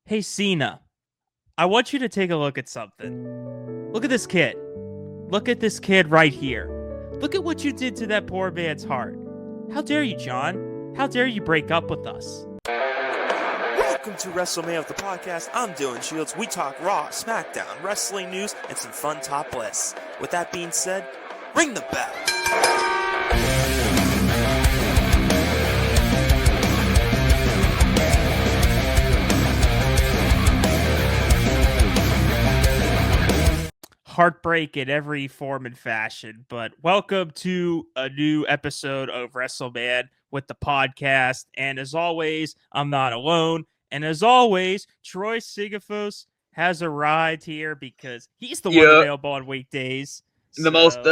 Hey, Cena, I want you to take a look at something. Look at this kid. Look at this kid right here. Look at what you did to that poor man's heart. How dare you, John? How dare you break up with us? Welcome to WrestleMania of the podcast. I'm Dylan Shields. We talk Raw, SmackDown, wrestling news, and some fun top lists. With that being said, ring the bell. Heartbreak in every form and fashion, but welcome to a new episode of WrestleMan with the podcast. And as always, I'm not alone. And as always, Troy Sigafoos has arrived here because he's the one available on weekdays. The most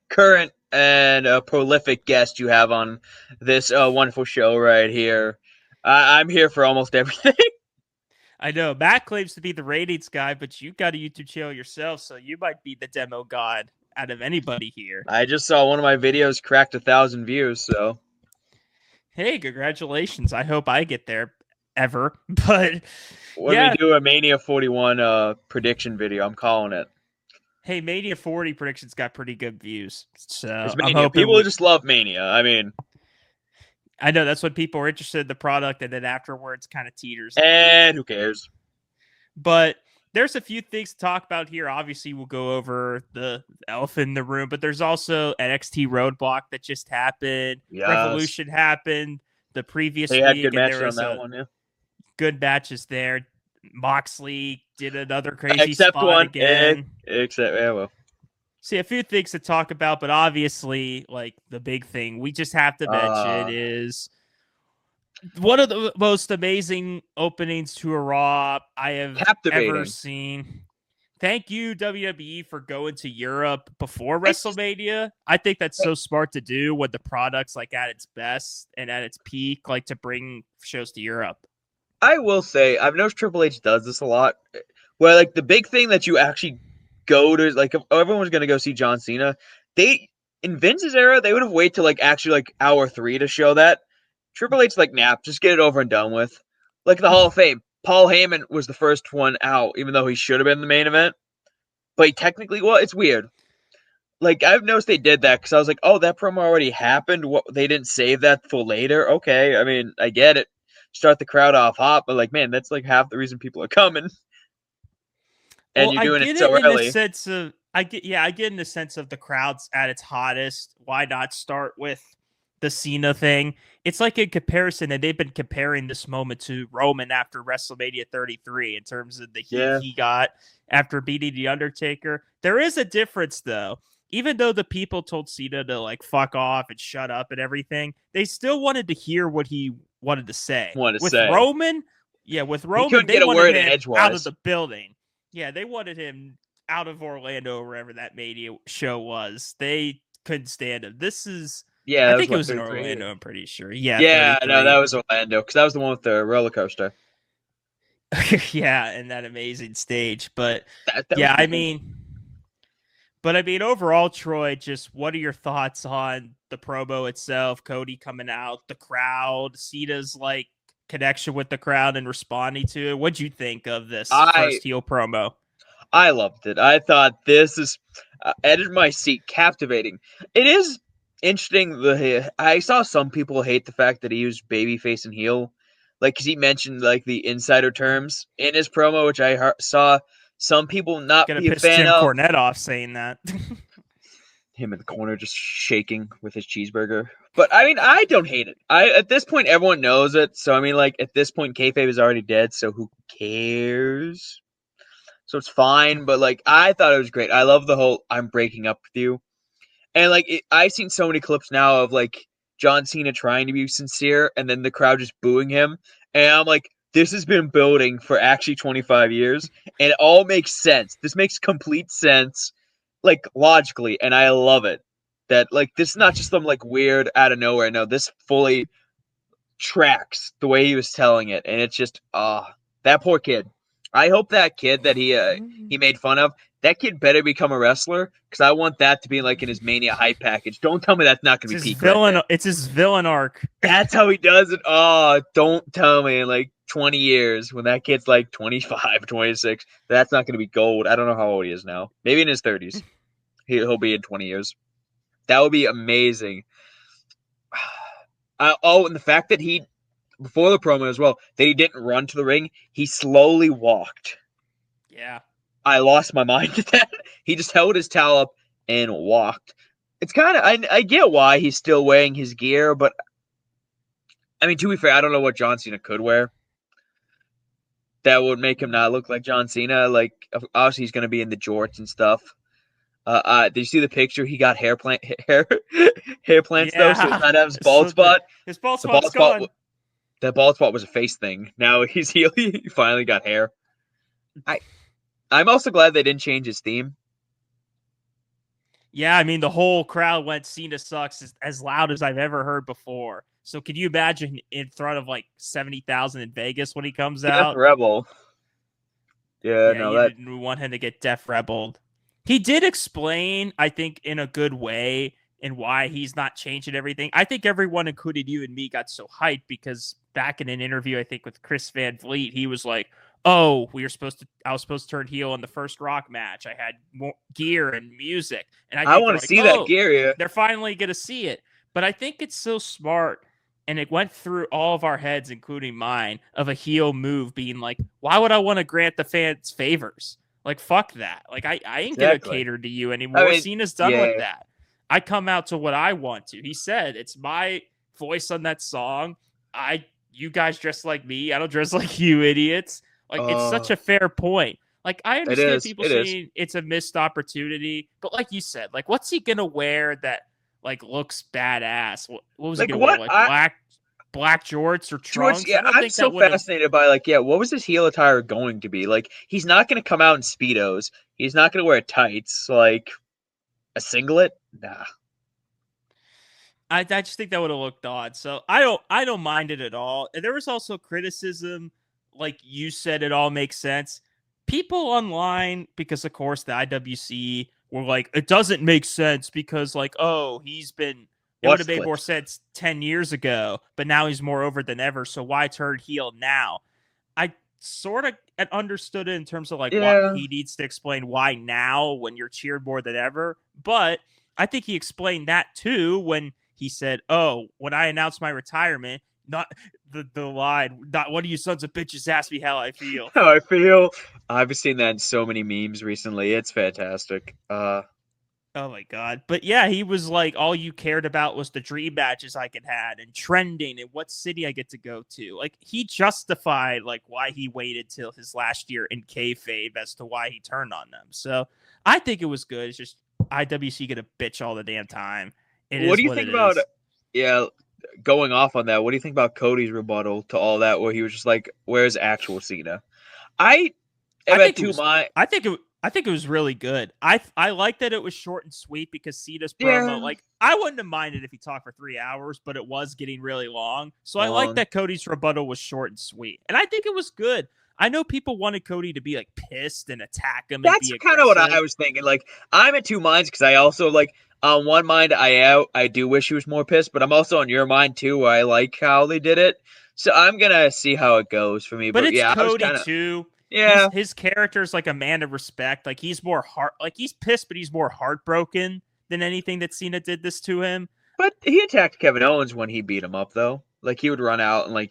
current and prolific guest you have on this wonderful show right here. I'm here for almost everything. I know Matt claims to be the ratings guy, but you've got a YouTube channel yourself, so you might be the demo god out of anybody here. I just saw one of my videos cracked 1,000 views, so hey, congratulations! I hope I get there ever. But when we do a Mania 41 prediction video, I'm calling it. Hey, Mania 40 predictions got pretty good views, so I'm hoping people just love Mania. I mean, I know that's when people are interested in the product, and then afterwards kind of teeters. And who cares? But there's a few things to talk about here. Obviously, we'll go over the elephant in the room, but there's also NXT Roadblock that just happened. Yes. Revolution happened the previous week. They had good matches on that one, yeah. Good matches there. Moxley did another crazy except spot one again. Well. See, a few things to talk about, but obviously, like, the big thing we just have to mention is one of the most amazing openings to a Raw I have ever seen. Thank you, WWE, for going to Europe before WrestleMania. I think that's so smart to do when the product's like at its best and at its peak, like to bring shows to Europe. I will say, I've noticed Triple H does this a lot, where like the big thing that you actually go to, like if everyone was going to go see John Cena, in Vince's era, they would have waited till like actually like hour 3 to show that. Triple H like, nah, just get it over and done with. Like the Hall of Fame, Paul Heyman was the first one out, even though he should have been the main event. But he technically, well, it's weird. Like I've noticed they did that because I was like, oh, that promo already happened. What, they didn't save that for later? Okay, I mean, I get it. Start the crowd off hot, but like, man, that's like half the reason people are coming. And you're doing it so early. I get in the sense of the crowd's at its hottest. Why not start with the Cena thing? It's like a comparison, and they've been comparing this moment to Roman after WrestleMania 33 in terms of the heat he got after beating The Undertaker. There is a difference, though. Even though the people told Cena to like fuck off and shut up and everything, they still wanted to hear what he wanted to say. With Roman, they wanted him out of the building. Yeah, they wanted him out of Orlando or wherever that Mania show was. They couldn't stand him. This is, I think it was in Orlando, I'm pretty sure. Yeah, no, that was Orlando, because that was the one with the roller coaster. Yeah, and that amazing stage. But I mean, overall, Troy, just what are your thoughts on the promo itself? Cody coming out, the crowd, Cena's like connection with the crowd and responding to it. What'd you think of this first heel promo? I loved it. I thought this is edge of my seat, captivating. It is interesting. I saw some people hate the fact that he used babyface and heel, like because he mentioned like the insider terms in his promo, which I saw some people not be a fan of. Jim Cornette off saying that. Him in the corner just shaking with his cheeseburger. But I mean, I don't hate it. At this point, everyone knows it. So I mean, like at this point, kayfabe is already dead. So who cares? So it's fine. But like, I thought it was great. I love the whole "I'm breaking up with you," and like I've seen so many clips now of like John Cena trying to be sincere, and then the crowd just booing him, and I'm like, this has been building for actually 25 years, and it all makes sense. This makes complete sense. Like logically, and I love it. That like this is not just some like weird out of nowhere. No, this fully tracks the way he was telling it, and it's just that poor kid. I hope that kid that he made fun of, that kid better become a wrestler, because I want that to be like in his Mania hype package. Don't tell me that's not going to be peak. It's his villain arc. That's how he does it. Oh, don't tell me. Like 20 years, when that kid's like 25, 26, that's not going to be gold. I don't know how old he is now. Maybe in his 30s. He'll be in 20 years. That would be amazing. And the fact that he, before the promo as well, that he didn't run to the ring, he slowly walked. Yeah. I lost my mind at that. He just held his towel up and walked. It's kind of, I get why he's still wearing his gear, but I mean, to be fair, I don't know what John Cena could wear that would make him not look like John Cena. Like, obviously, he's going to be in the jorts and stuff. Did you see the picture? He got hair plants though, so he's not have his bald spot. His bald spot's gone. That bald spot was a face thing. Now he's heel. He finally got hair. I'm also glad they didn't change his theme. Yeah, I mean, the whole crowd went Cena sucks as loud as I've ever heard before. So could you imagine in front of like 70,000 in Vegas when he comes out? Death Rebel. Yeah, no, you didn't want him to get Def Rebeled. He did explain, I think, in a good way, and why he's not changing everything. I think everyone, including you and me, got so hyped because back in an interview, I think with Chris Van Vliet, he was like, "Oh, I was supposed to turn heel in the first Rock match. I had more gear and music, and I want to see that gear. Yeah. They're finally gonna see it." But I think it's so smart, and it went through all of our heads, including mine, of a heel move being like, "Why would I want to grant the fans favors? Like, fuck that. Like, I ain't gonna cater to you anymore." I mean, Cena's done with that. I come out to what I want to. He said, "It's my voice on that song. You guys dress like me. I don't dress like you idiots." Like, it's such a fair point. Like, I understand people saying it's a missed opportunity, but like you said, like, what's he gonna wear that like looks badass? What was he gonna wear? Like black jorts or trunks? Yeah, I'm so fascinated by what was his heel attire going to be? Like, he's not gonna come out in Speedos. He's not gonna wear tights. Like a singlet? Nah. I just think that would have looked odd. So I don't mind it at all. And there was also criticism, like you said, it all makes sense. People online, because of course the IWC were like, it doesn't make sense because like, oh, it would have made more sense 10 years ago, but now he's more over than ever. So why turn heel now? I sort of understood it in terms of like why he needs to explain why now when you're cheered more than ever. But I think he explained that too when he said, "Oh, when I announced my retirement, not the line, not one of you sons of bitches asked me how I feel." How I feel. I've seen that in so many memes recently. It's fantastic. Oh my god. But yeah, he was like, all you cared about was the dream matches I could have and trending and what city I get to go to. Like, he justified like why he waited till his last year in kayfabe as to why he turned on them. So I think it was good. It's just IWC gonna bitch all the damn time. What do you think about going off on that? What do you think about Cody's rebuttal to all that, where he was just like, "Where's actual Cena?" I think it was really good. I like that it was short and sweet because Cena's promo, like, I wouldn't have minded if he talked for 3 hours, but it was getting really long. So I like that Cody's rebuttal was short and sweet, and I think it was good. I know people wanted Cody to be like pissed and attack him. That's kind of what I was thinking. Like, I'm in two minds because I also like. On one mind, I do wish he was more pissed, but I'm also on your mind too, where I like how they did it. So I'm gonna see how it goes for me. But it's yeah, Cody too. Yeah, his character's like a man of respect. Like, he's more he's pissed, but he's more heartbroken than anything that Cena did this to him. But he attacked Kevin Owens when he beat him up, though. Like, he would run out and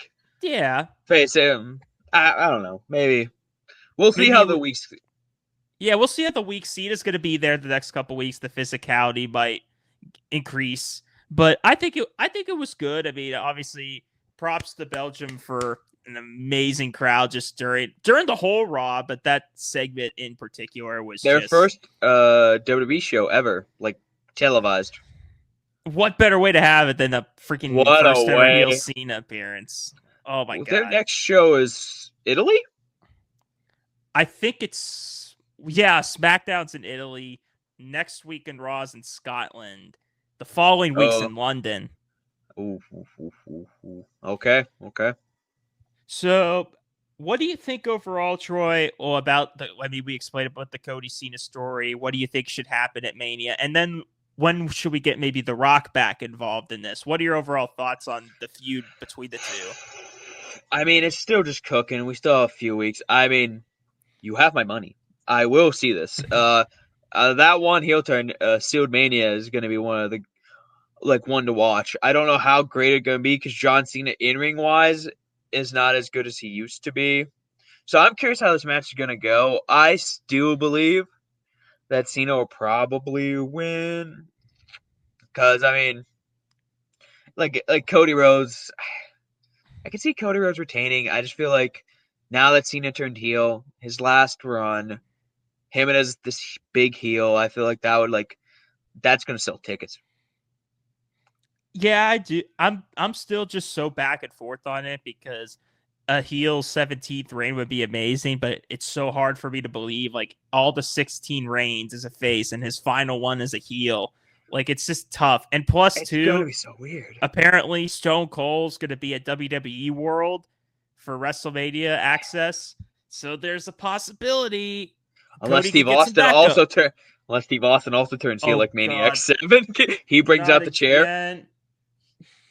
face him. I don't know. Maybe we'll see how the weeks. Yeah, we'll see how the week. Cena's going to be there the next couple weeks. The physicality might increase, but I think it was good. I mean, obviously, props to Belgium for an amazing crowd just during the whole Raw, but that segment in particular was their first WWE show ever, like televised. What better way to have it than the freaking first ever heel Cena appearance? Oh my god! Their next show is Italy. I think it's. Yeah, SmackDown's in Italy. Next week in Raw's in Scotland. The following week's in London. Okay. So, what do you think overall, Troy, about we explained about the Cody Cena story. What do you think should happen at Mania? And then when should we get maybe The Rock back involved in this? What are your overall thoughts on the feud between the two? I mean, it's still just cooking. We still have a few weeks. I mean, you have my money. I will see this. That one heel turn, Sealed Mania, is going to be one of the one to watch. I don't know how great it's going to be because John Cena in ring wise is not as good as he used to be. So I'm curious how this match is going to go. I still believe that Cena will probably win because I mean, like Cody Rhodes, I can see Cody Rhodes retaining. I just feel like now that Cena turned heel, his last run, him and as this big heel, I feel like that's going to sell tickets. Yeah, I do. I'm still just so back and forth on it because a heel 17th reign would be amazing, but it's so hard for me to believe like all the 16 reigns as a face and his final one as a heel. Like it's just tough. And plus It's going to two, be so weird. apparently Stone Cold's going to be at WWE World for WrestleMania access. So there's a possibility Unless Cody Steve could get some Austin backup. also turns heel Oh like Mania God, X7, he brings not out the chair again.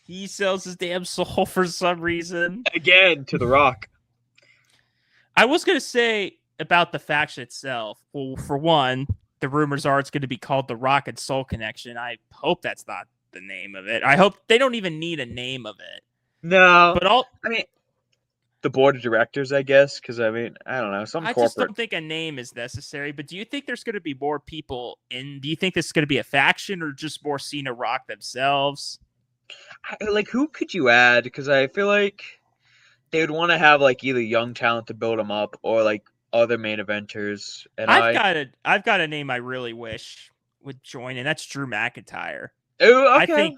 He sells his damn soul for some reason. again to The Rock. I was going to say about the faction itself. Well, for one, the rumors are it's going to be called the Rock and Soul Connection. I hope that's not the name of it. I hope they don't even need a name of it. No, But I mean the board of directors, I guess, because I mean I don't know, some I just corporate. don't think a name is necessary. But do you think there's going to be more people in? Do you think this is going to be a faction or just more Cena Rock themselves? Like who could you add? Because I feel like they would want to have like either young talent to build them up or like other main eventers. And I've got a name I really wish would join, and that's Drew McIntyre. oh I okay,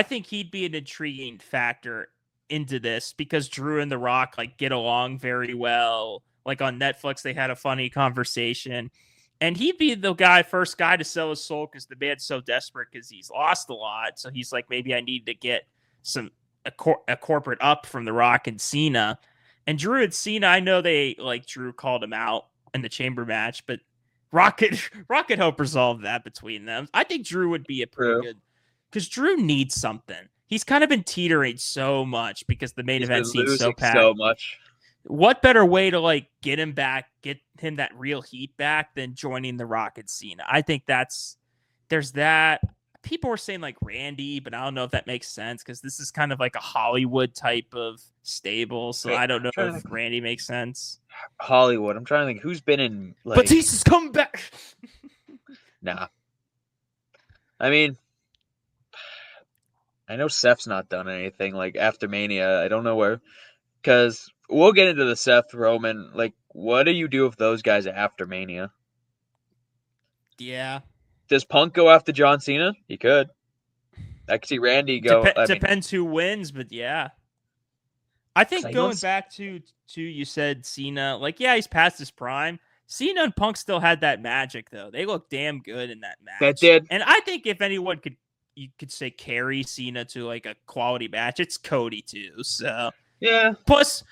think he'd be an intriguing factor into this because Drew and The Rock like get along very well. Like on Netflix, they had a funny conversation, and he'd be the first guy to sell his soul because the man's so desperate because he's lost a lot. So he's like, maybe I need to get a corporate up from The Rock and Cena. And Drew and Cena, I know they like Drew called him out in the chamber match, but Rock could help resolve that between them. I think Drew would be a pretty true. good because Drew needs something. He's kind of been teetering so much because the main He's event been seems so losing packed. so much. What better way to like get him back, get him that real heat back than joining the Rock and Cena? I think there's that. People were saying like Randy, but I don't know if that makes sense because this is kind of like a Hollywood type of stable. So Wait, I don't I'm know trying to if think. Randy makes sense. Hollywood. I'm trying to think who's been in like. Batista's coming back. Nah. I mean, I know Seth's not done anything like after Mania. I don't know where, because we'll get into the Seth Roman. Like, what do you do with those guys after Mania? Yeah. Does Punk go after John Cena? He could. I could see Randy go. I mean, Depends who wins, but yeah. I think I know going back to you said Cena, like yeah, he's past his prime. Cena and Punk still had that magic though. They look damn good in that that match. did. And I think if anyone you could say carry Cena to like a quality match, it's Cody too. So Yeah. plus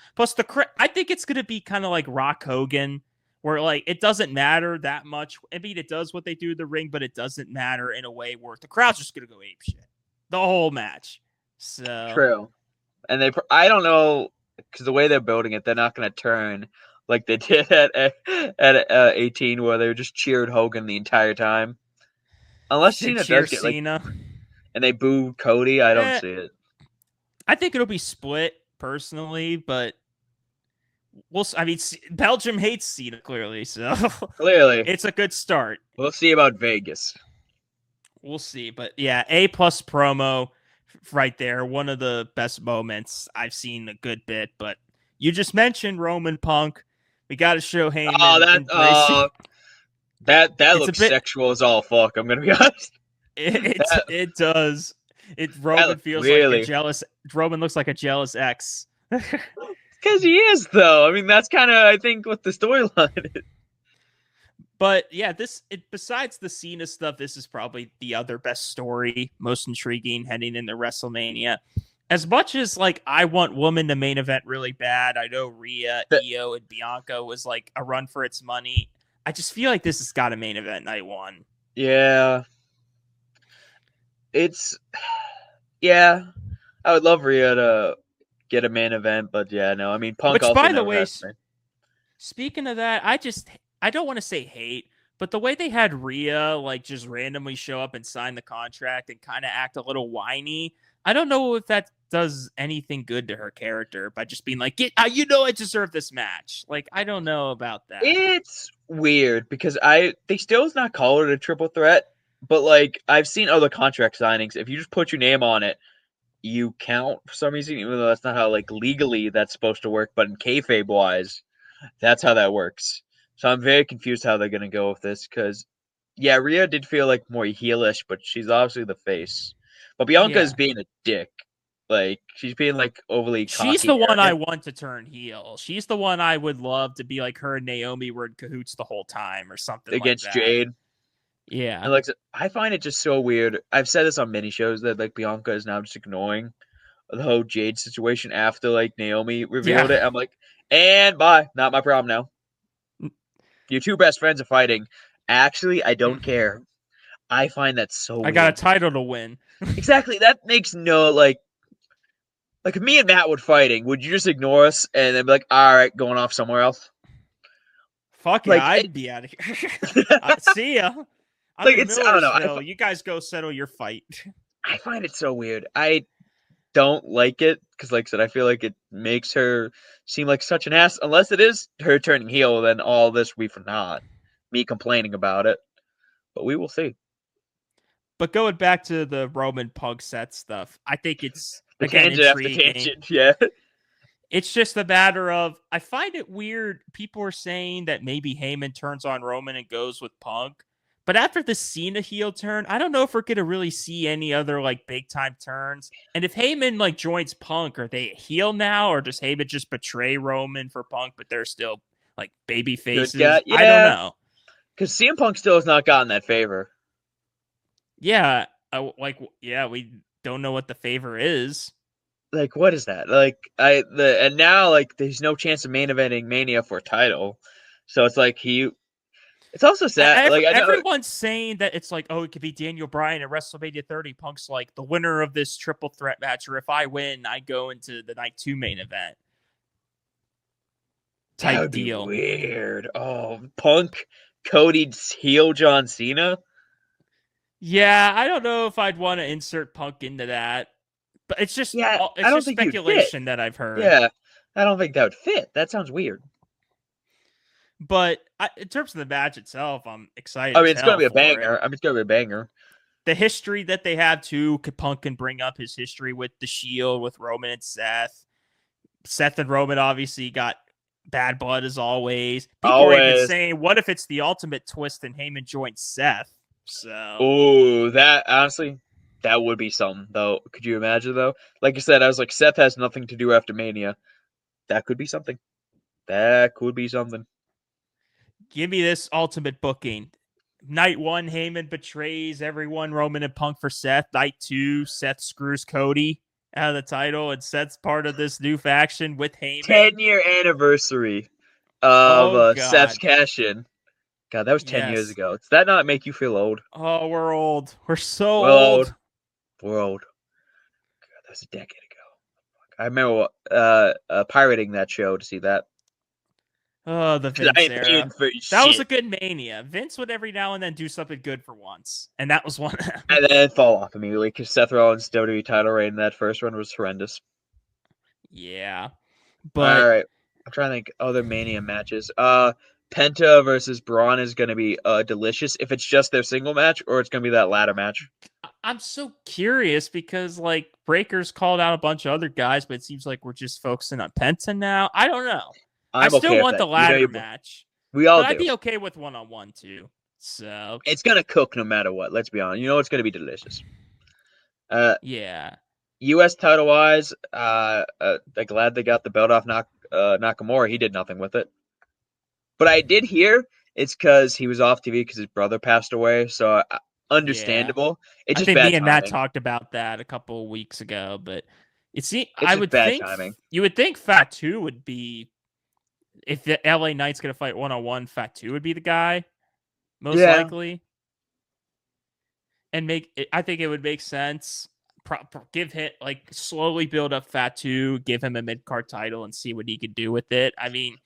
I think it's gonna be kind of like Rock Hogan, where like it doesn't matter that much. I mean, it does what they do in the ring, but it doesn't matter in a way where the crowd's just gonna go ape shit the whole match. So True. And I don't know, because the way they're building it, they're not going to turn like they did at 18, where they just cheered Hogan the entire time. Unless Cena cheer does get like, Cena. and they boo Cody, I don't Eh, see it. I think it'll be split personally, but I mean, Belgium hates Cena clearly, so Clearly, it's a good start. we'll see about Vegas. We'll see, but yeah, A plus promo right there. One of the best moments I've seen a good bit. But you just mentioned Roman Punk. We got to show Heyman Oh, embracing. that It's a looks bit. sexual as all fuck. I'm gonna be honest. It does. That Roman looks feels like a really, jealous. Roman looks like a jealous ex. because he is though. I mean, that's kind of I think what the storyline is. But yeah, besides the Cena stuff, this is probably the other best story, most intriguing heading into WrestleMania. As much as like I want Woman to main event really bad, I know Rhea, Io, and Bianca was like a run for its money. I just feel like this has got a main event night one. Yeah, it's yeah. I would love Rhea to get a main event, but yeah, no. I mean, Punk Which, also by the never way, has. speaking of that, I don't want to say hate, but the way they had Rhea like just randomly show up and sign the contract and kind of act a little whiny, I don't know if that does anything good to her character by just being like, I deserve this match. Like, I don't know about that. It's weird because they still not call it a triple threat, but like I've seen other contract signings. If you just put your name on it, you count for some reason, even though that's not how like legally that's supposed to work. But in kayfabe wise, that's how that works. So I'm very confused how they're gonna go with this because yeah, Rhea did feel like more heelish, but she's obviously the face. But Bianca is Yeah. being a dick. Like she's being like overly She's cocky, the one I arrogant want to turn heel. She's the one I would love to be like her and Naomi were in cahoots the whole time or something like against that. Jade. Yeah. And like I find it just so weird. I've said this on many shows that like Bianca is now just ignoring the whole Jade situation after like Naomi revealed Yeah. it. I'm like, and bye, not my problem now. Your two best friends are fighting. Actually, I don't care. I find that so I got a weird. title to win. Exactly. That makes no like if me and Matt were fighting, would you just ignore us and then be like, all right, going off somewhere else? Fuck yeah, Like, I'd be out of here. See ya. I'm like in it's I don't know. Millersville. You guys go settle your fight. I find it so weird. I don't like it because, like I said, I feel like it makes her seem like such an ass. Unless it is her turning heel, then all this will be for naught. Me complaining about it, but we will see. But going back to the Roman Punk set stuff, I think it's The again tangent after intriguing. tangent, yeah. It's just a matter of I find it weird. People are saying that maybe Heyman turns on Roman and goes with Punk. But after the Cena heel turn, I don't know if we're gonna really see any other like big time turns. And if Heyman like joins Punk, are they a heel now, or does Heyman just betray Roman for Punk, but they're still like baby Good faces? guy, I don't yeah. know. Because CM Punk still has not gotten that favor. Yeah, we don't know what the favor is. Like, what is that? And now like there's no chance of main eventing Mania for a title, so it's like he. It's also sad. Like I know Everyone's saying that it's like, oh, it could be Daniel Bryan at WrestleMania 30. Punk's like the winner of this triple threat match, or if I win, I go into the night 2 main event that type would be deal. weird. Oh, Punk, Cody, heel John Cena. Yeah, I don't know if I'd want to insert Punk into that, but Yeah, I it's don't just think you'd fit. speculation that I've heard. Yeah, I don't think that would fit. That sounds weird. But in terms of the match itself, I'm excited I as mean, it's gonna hell be a for it. banger. I mean, it's gonna be a banger. The history that they have too, Punk can bring up his history with the Shield, with Roman and Seth. Seth and Roman obviously got bad blood as always. People are even Always. saying, what if it's the ultimate twist and Heyman joins Seth? So Oh, that honestly, that would be something though. Could you imagine though? Like you said, I was like, Seth has nothing to do after Mania. That could be something. That could be something. give me this ultimate booking. Night 1, Heyman betrays everyone, Roman and Punk for Seth. Night 2, Seth screws Cody out of the title, and Seth's part of this new faction with Heyman. 10-year anniversary of Oh, Seth's God. cash in. God, that was 10 years Yes. ago. Does that not make you feel old? Oh, we're old. We're so We're old. old. We're old. God, that was a decade ago. I remember pirating that show to see that. Oh, the 'Cause I Vince ain't paying era. for That was shit. a good Mania. Vince would every now and then do something good for once, and that was one of them. And then fall off immediately because Seth Rollins' WWE title reign in that first one was horrendous. Yeah, All but right. I'm trying to think other Mania matches. Penta versus Braun is going to be delicious if it's just their single match or it's going to be that ladder match. I'm so curious because like Breaker's called out a bunch of other guys, but it seems like we're just focusing on Penta now. I don't know. I I'm still okay with want that. the ladder match, We all but I'd do. be okay with one-on-one too. So It's going to cook no matter what. Let's be honest. You know it's going to be delicious. yeah, U.S. title wise, I'm glad they got the belt off Nakamura. He did nothing with it. But I did hear it's because he was off TV because his brother passed away. So yeah. understandable. It's I just think bad me and Matt timing. talked about that a couple of weeks ago, but It's I just would bad think timing. you would think Fatu would be if the LA Knight's gonna fight one-on-one. Fatu would be the guy most Yeah. likely, and I think it would make sense. give him slowly build up Fatu, give him a mid card title, and see what he could do with it. I mean,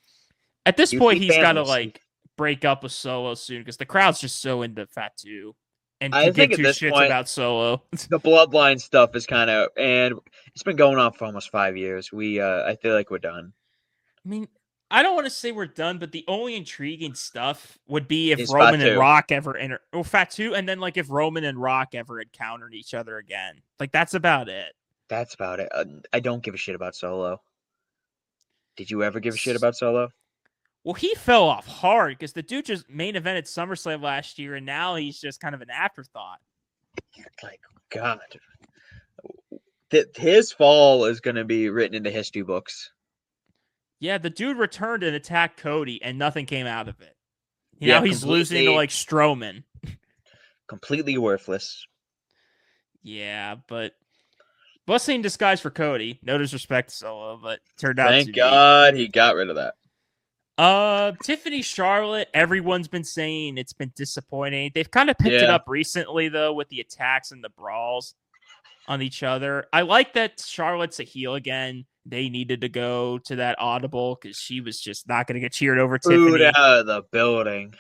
at this point, he's got to break up with Solo soon because the crowd's just so into Fatu and I could think give at two this shits point, about Solo. the bloodline stuff is kind of, and it's been going on for almost 5 years. I feel like we're done. I mean, I don't want to say we're done, but the only intriguing stuff would be if It's Roman and Fatu. Rock ever or Fatu, and then if Roman and Rock ever encountered each other again. That's about it. That's about it. I don't give a shit about Solo. Did you ever give a shit about Solo? Well, he fell off hard because the dude just main evented SummerSlam last year, and now he's just kind of an afterthought. God. His fall is going to be written into history books. Yeah, the dude returned and attacked Cody, and nothing came out of it. Now he's losing to Strowman. Completely worthless. Yeah, but blessing in disguise for Cody. No disrespect to Solo, but turned out Thank God he got rid of that. Tiffany Charlotte, everyone's been saying it's been disappointing. They've kind of picked it up recently, though, with the attacks and the brawls on each other. I like that Charlotte's a heel again. They needed to go to that audible because she was just not going to get cheered over Tiffany. Out of the building.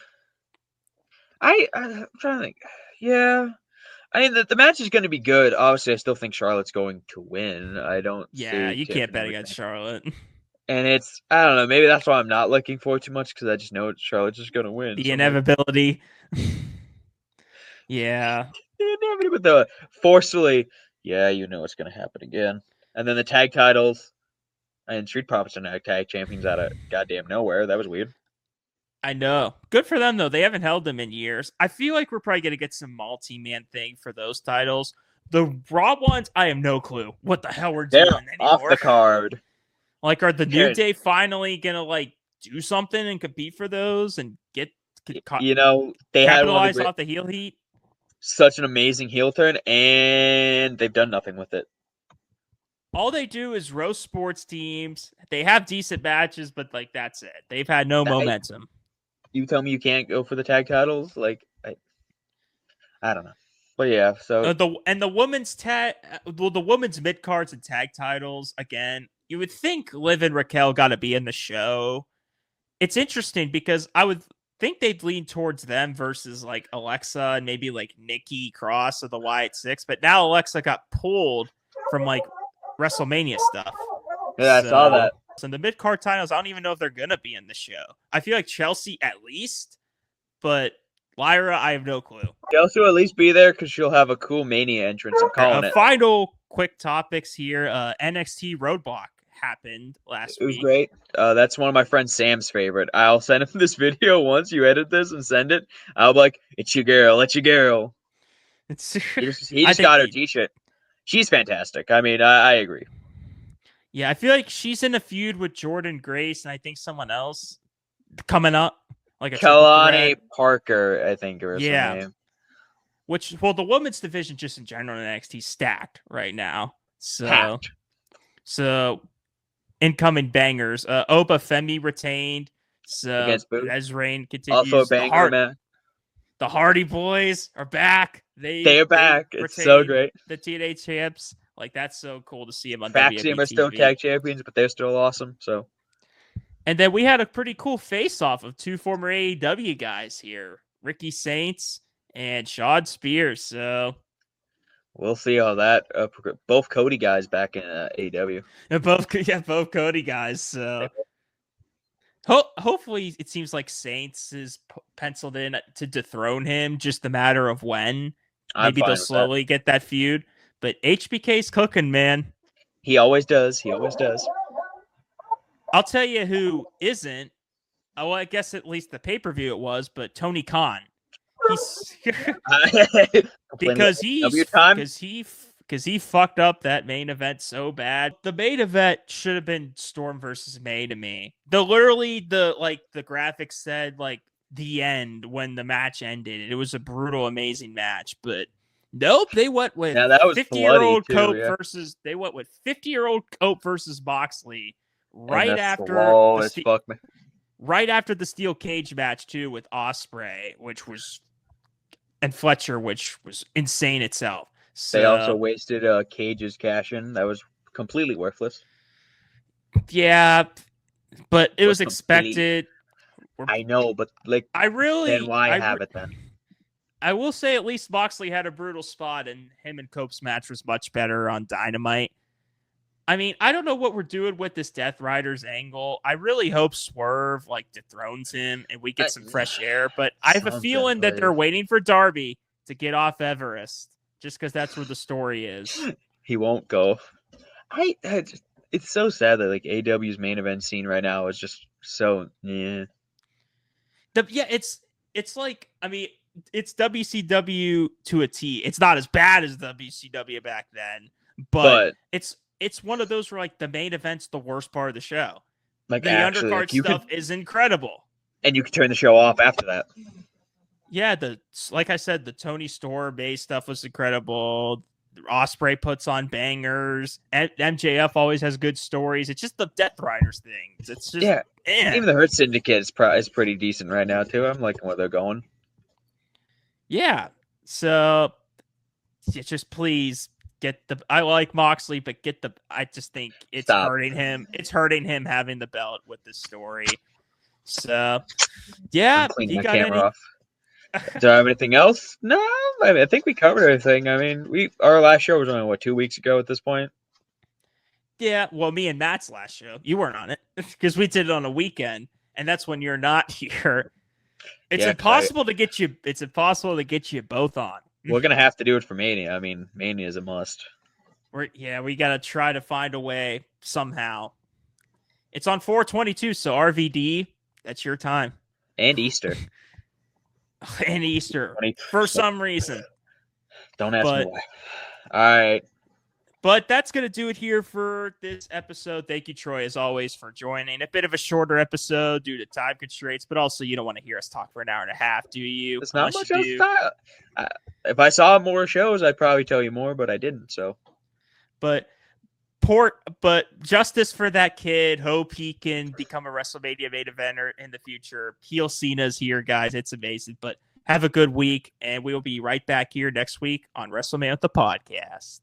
I'm trying to think. Yeah. I mean, the match is going to be good. Obviously, I still think Charlotte's going to win. I don't see you can't bet against Charlotte. And I don't know, maybe that's why I'm not looking forward too much because I just know Charlotte's just going to win. The inevitability. Yeah. The inevitability, but the forcefully, you know it's going to happen again. And then the tag titles, and Street Profits are now tag champions out of goddamn nowhere. That was weird. I know. Good for them, though. They haven't held them in years. I feel like we're probably going to get some multi-man thing for those titles. The Raw ones, I have no clue what the hell we're doing anymore. Off the card. Are the New Day finally gonna do something and compete for those and they capitalize off the heel heat? Such an amazing heel turn, and they've done nothing with it. All they do is roast sports teams. They have decent matches, but that's it. They've had no momentum. You tell me you can't go for the tag titles? I don't know. But yeah, so the women's the women's mid cards and tag titles again. You would think Liv and Raquel got to be in the show. It's interesting because I would think they'd lean towards them versus Alexa and maybe Nikki Cross or the Wyatt Six. But now Alexa got pulled from WrestleMania stuff. Yeah, I saw that. So the mid card titles, I don't even know if they're gonna be in the show. I feel like Chelsea at least, but Lyra, I have no clue. Chelsea will at least be there because she'll have a cool Mania entrance. I'm calling it. Final quick topics here. NXT Roadblock happened last week. It was great. That's one of my friend Sam's favorite. I'll send him this video once you edit this and send it. I'll be like, it's your girl. It's your girl. He just got her T-shirt. She's fantastic. I mean, I agree. Yeah, I feel like she's in a feud with Jordan Grace and I think someone else coming up. Kalani Parker, I think, or something. Name. The women's division just in general in NXT stacked right now. So incoming bangers. Oba Femi retained. So as Reign continues. Also a banger, man. The Hardy Boys are back. They are back. It's so great. The TNA champs. That's so cool to see them on Faxium are still tag champions, but they're still awesome. So. And then we had a pretty cool face-off of two former AEW guys here. Ricky Saints and Shawn Spears. So we'll see how that both Cody guys back in AEW. Both Cody guys. So hopefully it seems like Saints is penciled in to dethrone him. Just a matter of when. Maybe they'll slowly get that feud. But HBK's cooking, man. He always does. I'll tell you who isn't. Well, I guess at least the pay-per-view it was, but Tony Khan. He's because he fucked up that main event so bad. The main event should have been Storm versus May to me. The graphics said the end when the match ended. It was a brutal, amazing match, but nope, they went with 50-year-old Cope versus 50-year-old Cope versus Moxley. Right after the steel cage match too with Ospreay, and Fletcher, which was insane itself. They also So wasted Cage's cash in. That was completely worthless. yeah, but it Was was complete. expected. We're, I know, but like, I then really, why have it then? I will say at least Moxley had a brutal spot, and him and Cope's match was much better on Dynamite. I mean, I don't know what we're doing with this Death Riders angle. I really hope Swerve like dethrones him and we get some fresh air. But I have a Something, feeling that they're please. waiting for Darby to get off Everest, just because that's where the story is. He won't go. It's so sad that like AW's main event scene right now is just so yeah. Yeah, it's like, I mean, it's WCW to a T. It's not as bad as WCW back then, but But it's one of those where like the main event's the worst part of the show. like The actually, undercard like you could stuff is incredible. turn the show off after that. Yeah, like I said, the Tony Storm base stuff was incredible. Osprey puts on bangers. MJF always has good stories. It's just the Death Riders thing. It's just Yeah, even the Hurt Syndicate is pretty decent right now too. I'm liking where they're going. Yeah. So just please get the. I like Moxley, but get the. I just think it's Stop. hurting him. It's hurting him having the belt with this story. So yeah, I'm cleaning you my got camera any? off. Do I have anything else? No, I mean I think we covered everything. I mean our last show was only 2 weeks ago at this point. Yeah, well, me and Matt's last show, you weren't on it because we did it on a weekend, and that's when you're not here. It's impossible to get you. It's impossible to get you both on. We're gonna have to do it for Mania. I mean, Mania is a must. We gotta try to find a way somehow. It's on 4/22, so RVD, that's your time. And Easter. And Easter 20, for some reason. Don't ask me why. All right. But that's going to do it here for this episode. Thank you, Troy, as always, for joining. A bit of a shorter episode due to time constraints, but also you don't want to hear us talk for an hour and a half, do you? It's not much else to talk. If I saw more shows, I'd probably tell you more, but I didn't. So, but justice for that kid. Hope he can become a WrestleMania main eventer in the future. Heel Cena's here, guys. It's amazing. But have a good week, and we'll be right back here next week on WrestleMania the podcast.